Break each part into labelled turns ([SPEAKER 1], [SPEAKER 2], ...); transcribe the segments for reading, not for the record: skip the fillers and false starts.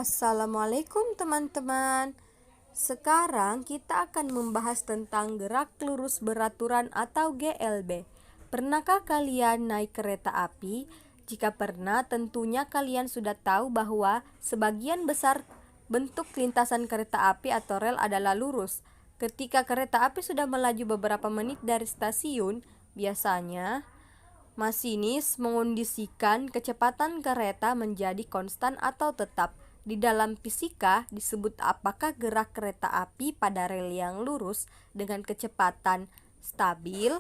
[SPEAKER 1] Assalamualaikum teman-teman. Sekarang kita akan membahas tentang gerak lurus beraturan atau GLB. Pernahkah kalian naik kereta api? Jika pernah, tentunya kalian sudah tahu bahwa sebagian besar bentuk lintasan kereta api atau rel adalah lurus. Ketika kereta api sudah melaju beberapa menit dari stasiun, biasanya masinis mengondisikan kecepatan kereta menjadi konstan atau tetap. Di dalam fisika disebut apakah gerak kereta api pada rel yang lurus dengan kecepatan stabil.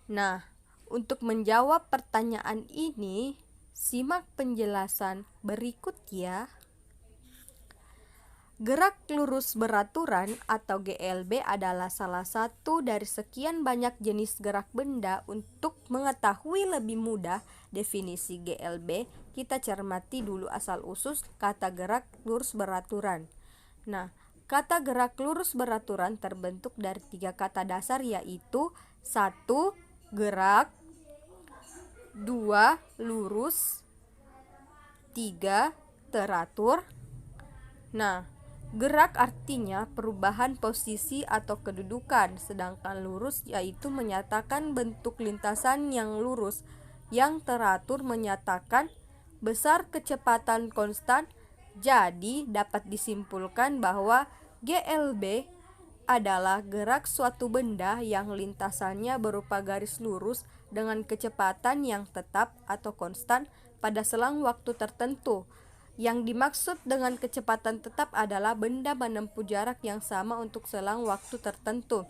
[SPEAKER 1] Nah, untuk menjawab pertanyaan ini, simak penjelasan berikut ya. Gerak lurus beraturan atau GLB adalah salah satu dari sekian banyak jenis gerak benda. Untuk mengetahui lebih mudah definisi GLB, kita cermati dulu asal-usul kata gerak lurus beraturan. Nah, kata gerak lurus beraturan terbentuk dari 3 kata dasar, yaitu 1. Gerak, 2. Lurus, 3. Teratur. Nah, gerak artinya perubahan posisi atau kedudukan, sedangkan lurus yaitu menyatakan bentuk lintasan yang lurus. Yang teratur menyatakan besar kecepatan konstan. Jadi dapat disimpulkan bahwa GLB adalah gerak suatu benda yang lintasannya berupa garis lurus dengan kecepatan yang tetap atau konstan pada selang waktu tertentu. Yang dimaksud dengan kecepatan tetap adalah benda menempuh jarak yang sama untuk selang waktu tertentu.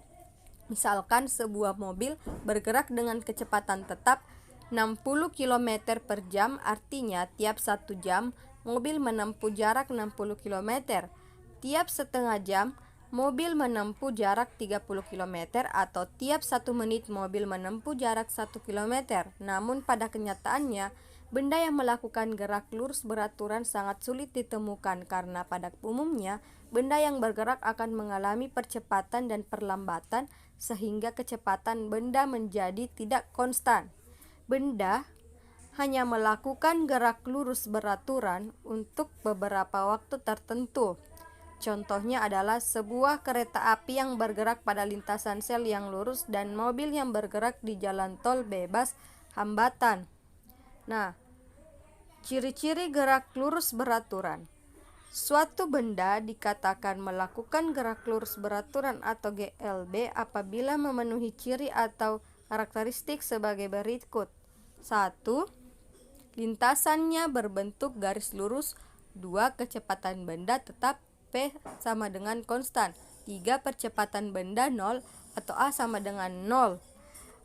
[SPEAKER 1] Misalkan sebuah mobil bergerak dengan kecepatan tetap 60 km per jam, artinya tiap 1 jam mobil menempuh jarak 60 km. Tiap setengah jam mobil menempuh jarak 30 km atau tiap 1 menit mobil menempuh jarak 1 km. Namun pada kenyataannya, benda yang melakukan gerak lurus beraturan sangat sulit ditemukan karena pada umumnya benda yang bergerak akan mengalami percepatan dan perlambatan sehingga kecepatan benda menjadi tidak konstan. Benda hanya melakukan gerak lurus beraturan untuk beberapa waktu tertentu. Contohnya adalah sebuah kereta api yang bergerak pada lintasan sel yang lurus dan mobil yang bergerak di jalan tol bebas hambatan. Nah, ciri-ciri gerak lurus beraturan. Suatu benda dikatakan melakukan gerak lurus beraturan atau GLB apabila memenuhi ciri atau karakteristik sebagai berikut. 1. Lintasannya berbentuk garis lurus. 2. Kecepatan benda tetap P sama dengan konstan. 3. Percepatan benda 0 atau A sama dengan 0.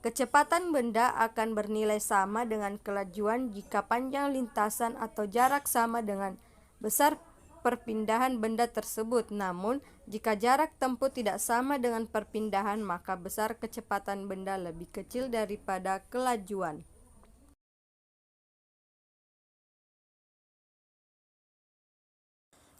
[SPEAKER 1] Kecepatan benda akan bernilai sama dengan kelajuan jika panjang lintasan atau jarak sama dengan besar perpindahan benda tersebut. Namun, jika jarak tempuh tidak sama dengan perpindahan, maka besar kecepatan benda lebih kecil daripada kelajuan.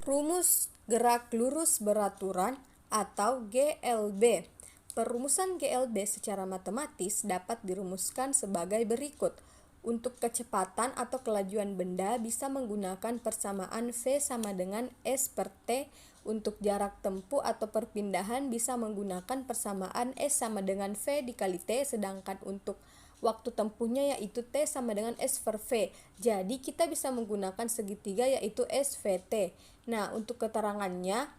[SPEAKER 1] Rumus gerak lurus beraturan atau GLB. Perumusan GLB secara matematis dapat dirumuskan sebagai berikut. Untuk kecepatan atau kelajuan benda bisa menggunakan persamaan V sama dengan S per T. Untuk jarak tempuh atau perpindahan bisa menggunakan persamaan S sama dengan V dikali T, sedangkan untuk waktu tempuhnya yaitu T sama dengan S per V. Jadi kita bisa menggunakan segitiga yaitu SVT. Nah, untuk keterangannya,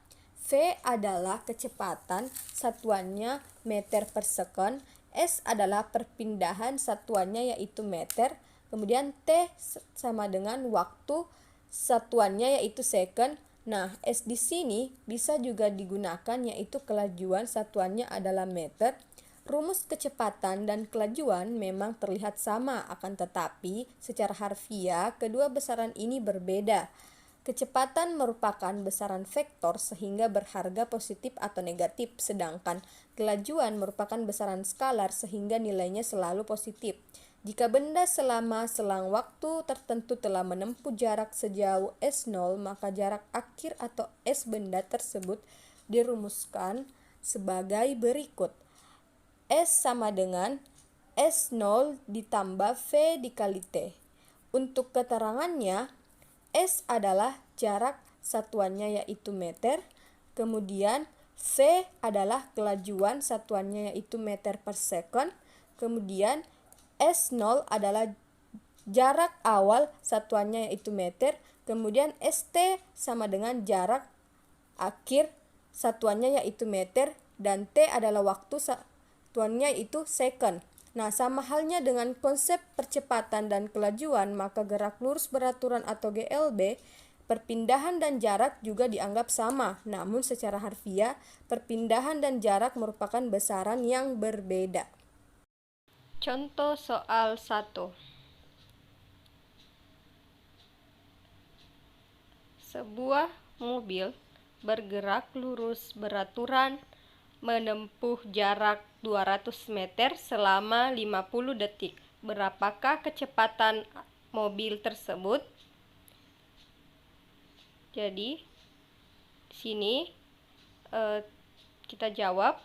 [SPEAKER 1] V adalah kecepatan, satuannya meter per second. S adalah perpindahan, satuannya yaitu meter. Kemudian T sama dengan waktu, satuannya yaitu second. Nah, S di sini bisa juga digunakan yaitu kelajuan, satuannya adalah meter. Rumus kecepatan dan kelajuan memang terlihat sama, akan tetapi secara harfiah kedua besaran ini berbeda. Kecepatan merupakan besaran vektor sehingga berharga positif atau negatif, sedangkan kelajuan merupakan besaran skalar sehingga nilainya selalu positif. Jika benda selama selang waktu tertentu telah menempuh jarak sejauh S0, maka jarak akhir atau S benda tersebut dirumuskan sebagai berikut. S sama dengan S0 ditambah V dikali T. Untuk keterangannya, S adalah jarak satuannya yaitu meter. Kemudian V adalah kelajuan satuannya yaitu meter per second. Kemudian S0 adalah jarak awal satuannya yaitu meter. Kemudian ST sama dengan jarak akhir satuannya yaitu meter. Dan T adalah waktu satuannya yaitu second. Nah, sama halnya dengan konsep percepatan dan kelajuan, maka gerak lurus beraturan atau GLB, perpindahan dan jarak juga dianggap sama. Namun secara harfiah, perpindahan dan jarak merupakan besaran yang berbeda. Contoh soal 1. Sebuah mobil bergerak lurus beraturan menempuh jarak 200 meter selama 50 detik. Berapakah kecepatan mobil tersebut? Jadi, di sini kita jawab.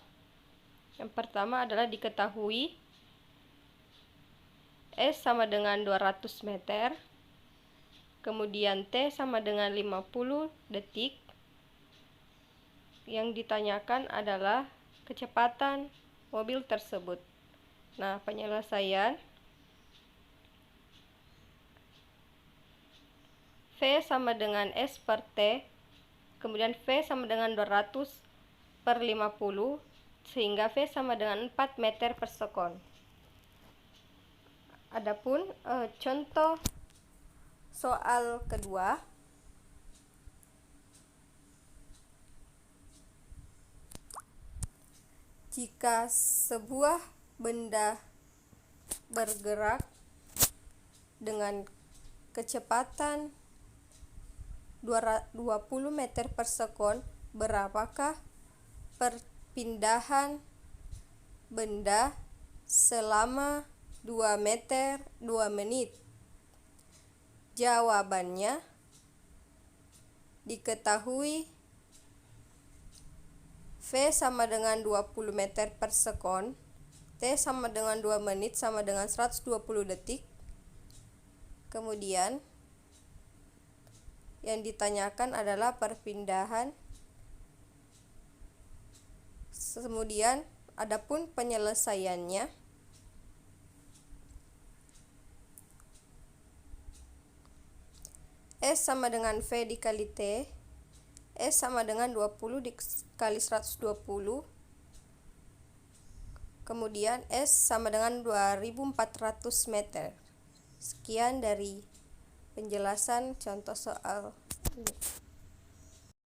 [SPEAKER 1] Yang pertama adalah diketahui S sama dengan 200 meter. Kemudian T sama dengan 50 detik. Yang ditanyakan adalah kecepatan mobil tersebut. Nah, penyelesaian V sama dengan S per T, kemudian V sama dengan 200 per 50, sehingga V sama dengan 4 meter per sekon. Adapun contoh soal kedua, jika sebuah benda bergerak dengan kecepatan 20 meter per sekon, berapakah perpindahan benda selama 2 menit? Jawabannya diketahui V sama dengan 20 meter per sekon, T sama dengan 2 menit sama dengan 120 detik. Kemudian yang ditanyakan adalah perpindahan. Kemudian adapun penyelesaiannya, S sama dengan V dikali T, S sama dengan 20 dikali 120, kemudian S sama dengan 2400 meter. Sekian dari penjelasan contoh soal ini.